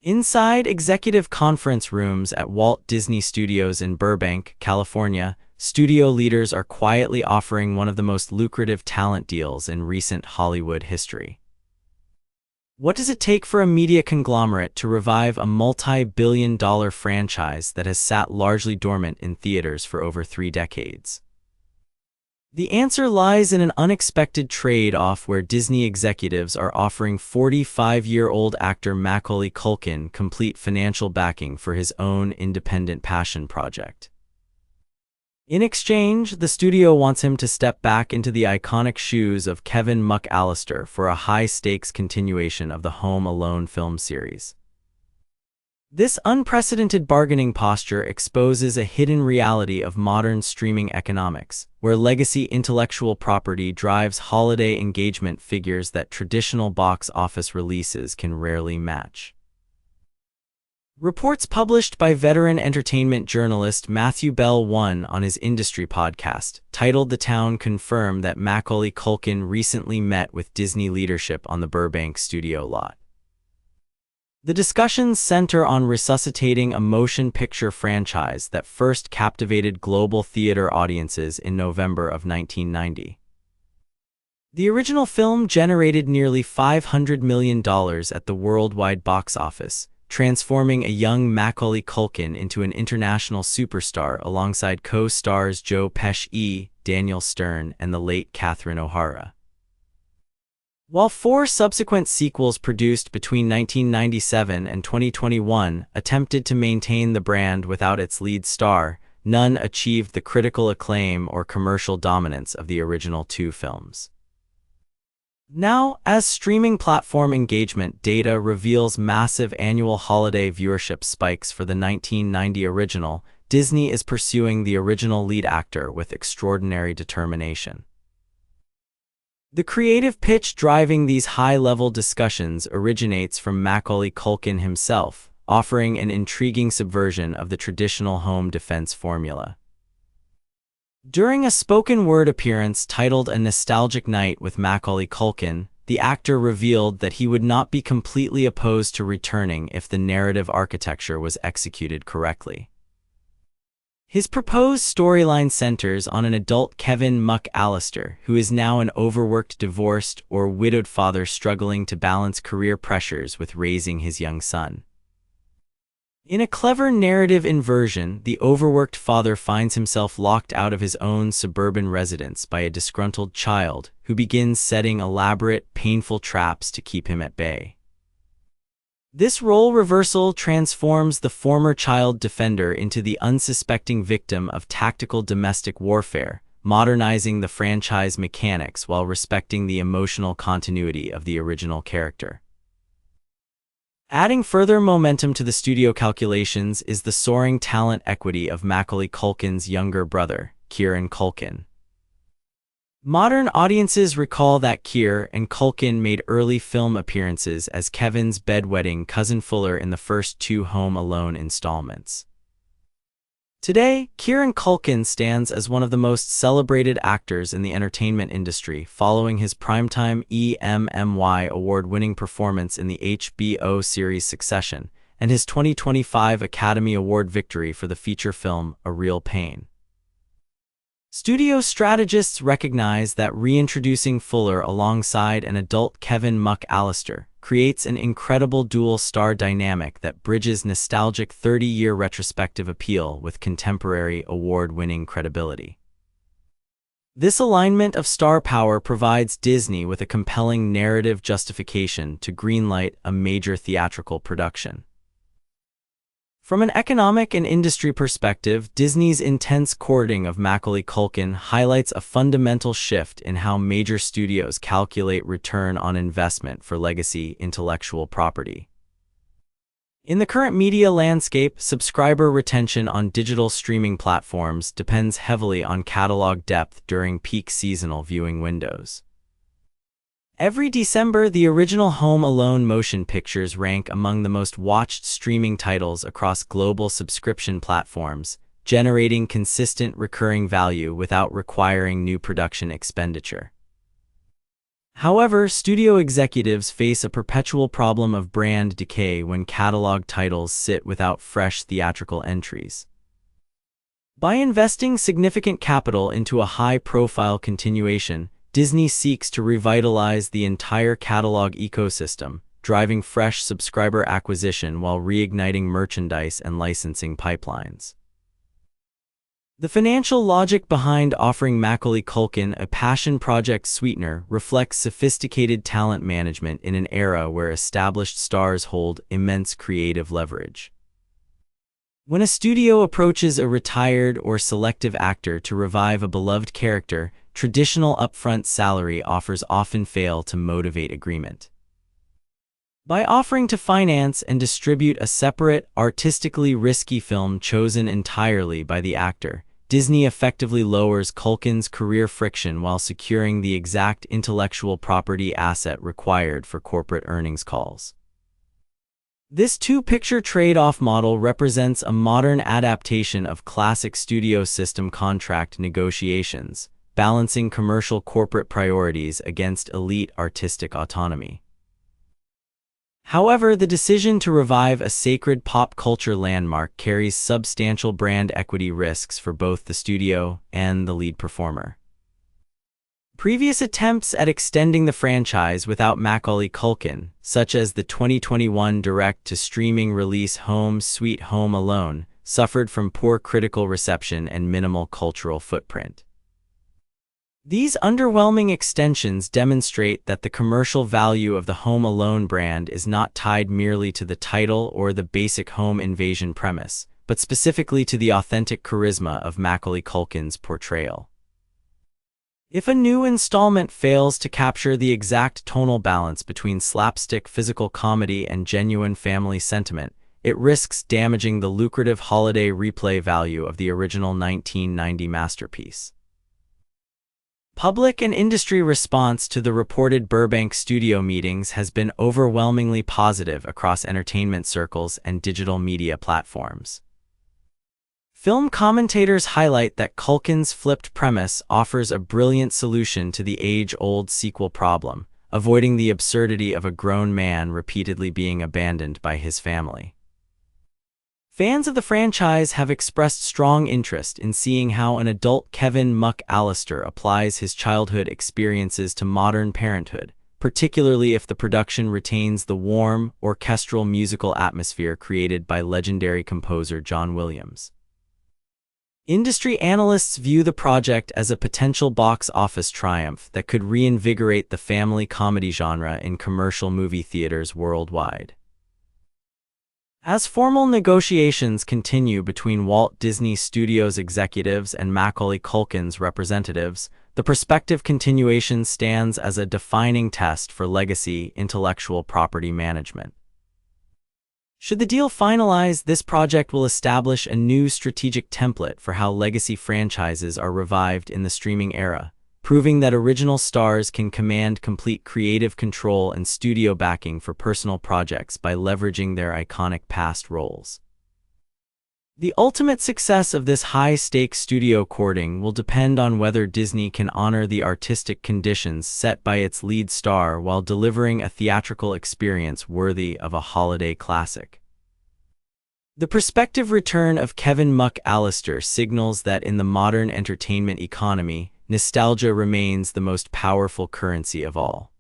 Inside executive conference rooms at Walt Disney Studios in Burbank, California, studio leaders are quietly offering one of the most lucrative talent deals in recent Hollywood history. What does it take for a media conglomerate to revive a multi-billion-dollar franchise that has sat largely dormant in theaters for over 3 decades? The answer lies in an unexpected trade-off where Disney executives are offering 45-year-old actor Macaulay Culkin complete financial backing for his own independent passion project. In exchange, the studio wants him to step back into the iconic shoes of Kevin McCallister for a high-stakes continuation of the Home Alone film series. This unprecedented bargaining posture exposes a hidden reality of modern streaming economics, where legacy intellectual property drives holiday engagement figures that traditional box office releases can rarely match. Reports published by veteran entertainment journalist Matthew Bell on his industry podcast, titled The Town, confirm that Macaulay Culkin recently met with Disney leadership on the Burbank studio lot. The discussions center on resuscitating a motion picture franchise that first captivated global theater audiences in November of 1990. The original film generated nearly $500 million at the worldwide box office, transforming a young Macaulay Culkin into an international superstar alongside co-stars Joe Pesci, Daniel Stern, and the late Catherine O'Hara. While 4 subsequent sequels produced between 1997 and 2021 attempted to maintain the brand without its lead star, none achieved the critical acclaim or commercial dominance of the original 2 films. Now, as streaming platform engagement data reveals massive annual holiday viewership spikes for the 1990 original, Disney is pursuing the original lead actor with extraordinary determination. The creative pitch driving these high-level discussions originates from Macaulay Culkin himself, offering an intriguing subversion of the traditional home defense formula. During a spoken-word appearance titled A Nostalgic Night with Macaulay Culkin, the actor revealed that he would not be completely opposed to returning if the narrative architecture was executed correctly. His proposed storyline centers on an adult Kevin McCallister, who is now an overworked divorced or widowed father struggling to balance career pressures with raising his young son. In a clever narrative inversion, the overworked father finds himself locked out of his own suburban residence by a disgruntled child who begins setting elaborate, painful traps to keep him at bay. This role reversal transforms the former child defender into the unsuspecting victim of tactical domestic warfare, modernizing the franchise mechanics while respecting the emotional continuity of the original character. Adding further momentum to the studio calculations is the soaring talent equity of Macaulay Culkin's younger brother, Kieran Culkin. Modern audiences recall that Kieran Culkin made early film appearances as Kevin's bedwetting cousin Fuller in the first 2 Home Alone installments. Today, Kieran Culkin stands as one of the most celebrated actors in the entertainment industry following his primetime Emmy award-winning performance in the HBO series Succession and his 2025 Academy Award victory for the feature film A Real Pain. Studio strategists recognize that reintroducing Fuller alongside an adult Kevin McCallister creates an incredible dual-star dynamic that bridges nostalgic 30-year retrospective appeal with contemporary award-winning credibility. This alignment of star power provides Disney with a compelling narrative justification to greenlight a major theatrical production. From an economic and industry perspective, Disney's intense courting of Macaulay Culkin highlights a fundamental shift in how major studios calculate return on investment for legacy intellectual property. In the current media landscape, subscriber retention on digital streaming platforms depends heavily on catalog depth during peak seasonal viewing windows. Every December, the original Home Alone motion pictures rank among the most watched streaming titles across global subscription platforms, generating consistent recurring value without requiring new production expenditure. However, studio executives face a perpetual problem of brand decay when catalog titles sit without fresh theatrical entries. By investing significant capital into a high-profile continuation, Disney seeks to revitalize the entire catalog ecosystem, driving fresh subscriber acquisition while reigniting merchandise and licensing pipelines. The financial logic behind offering Macaulay Culkin a passion project sweetener reflects sophisticated talent management in an era where established stars hold immense creative leverage. When a studio approaches a retired or selective actor to revive a beloved character, traditional upfront salary offers often fail to motivate agreement. By offering to finance and distribute a separate, artistically risky film chosen entirely by the actor, Disney effectively lowers Culkin's career friction while securing the exact intellectual property asset required for corporate earnings calls. This two-picture trade-off model represents a modern adaptation of classic studio system contract negotiations, balancing commercial corporate priorities against elite artistic autonomy. However, the decision to revive a sacred pop culture landmark carries substantial brand equity risks for both the studio and the lead performer. Previous attempts at extending the franchise without Macaulay Culkin, such as the 2021 direct-to-streaming release Home Sweet Home Alone, suffered from poor critical reception and minimal cultural footprint. These underwhelming extensions demonstrate that the commercial value of the Home Alone brand is not tied merely to the title or the basic home invasion premise, but specifically to the authentic charisma of Macaulay Culkin's portrayal. If a new installment fails to capture the exact tonal balance between slapstick physical comedy and genuine family sentiment, it risks damaging the lucrative holiday replay value of the original 1990 masterpiece. Public and industry response to the reported Burbank studio meetings has been overwhelmingly positive across entertainment circles and digital media platforms. Film commentators highlight that Culkin's flipped premise offers a brilliant solution to the age-old sequel problem, avoiding the absurdity of a grown man repeatedly being abandoned by his family. Fans of the franchise have expressed strong interest in seeing how an adult Kevin McCallister applies his childhood experiences to modern parenthood, particularly if the production retains the warm, orchestral musical atmosphere created by legendary composer John Williams. Industry analysts view the project as a potential box office triumph that could reinvigorate the family comedy genre in commercial movie theaters worldwide. As formal negotiations continue between Walt Disney Studios executives and Macaulay Culkin's representatives, the prospective continuation stands as a defining test for legacy intellectual property management. Should the deal finalize, this project will establish a new strategic template for how legacy franchises are revived in the streaming era, proving that original stars can command complete creative control and studio backing for personal projects by leveraging their iconic past roles. The ultimate success of this high-stakes studio courting will depend on whether Disney can honor the artistic conditions set by its lead star while delivering a theatrical experience worthy of a holiday classic. The prospective return of Kevin McCallister signals that in the modern entertainment economy, nostalgia remains the most powerful currency of all.